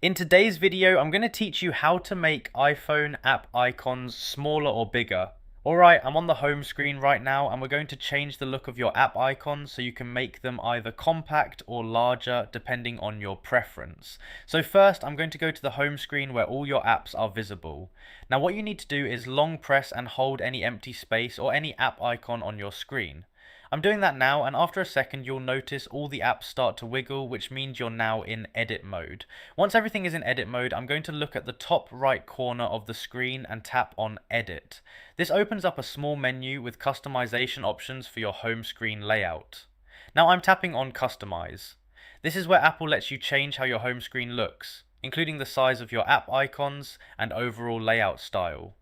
In today's video, I'm going to teach you how to make iPhone app icons smaller or bigger. Alright, I'm on the home screen right now and we're going to change the look of your app icons so you can make them either compact or larger depending on your preference. So first, I'm going to go to the home screen where all your apps are visible. Now what you need to do is long press and hold any empty space or any app icon on your screen. I'm doing that now, and after a second you'll notice all the apps start to wiggle, which means you're now in edit mode. Once everything is in edit mode, I'm going to look at the top right corner of the screen and tap on edit. This opens up a small menu with customization options for your home screen layout. Now I'm tapping on customize. This is where Apple lets you change how your home screen looks, including the size of your app icons and overall layout style.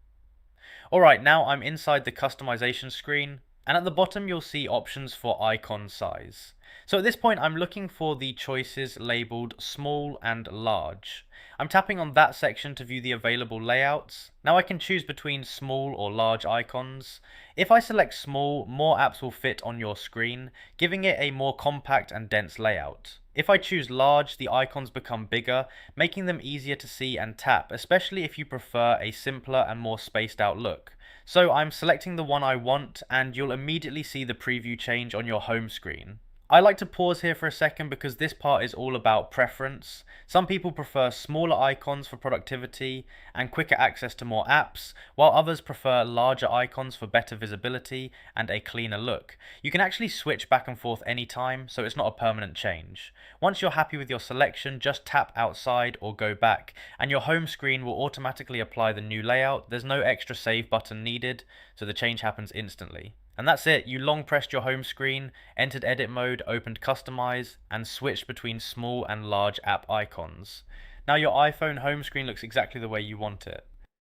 Alright, now I'm inside the customization screen, and at the bottom you'll see options for icon size. So at this point I'm looking for the choices labeled small and large. I'm tapping on that section to view the available layouts. Now I can choose between small or large icons. If I select small, more apps will fit on your screen, giving it a more compact and dense layout. If I choose large, the icons become bigger, making them easier to see and tap, especially if you prefer a simpler and more spaced out look. So I'm selecting the one I want, and you'll immediately see the preview change on your home screen. I like to pause here for a second because this part is all about preference. Some people prefer smaller icons for productivity and quicker access to more apps, while others prefer larger icons for better visibility and a cleaner look. You can actually switch back and forth anytime, so it's not a permanent change. Once you're happy with your selection, just tap outside or go back, and your home screen will automatically apply the new layout. There's no extra save button needed, so the change happens instantly. And that's it, you long pressed your home screen, entered edit mode, opened customize, and switched between small and large app icons. Now your iPhone home screen looks exactly the way you want it.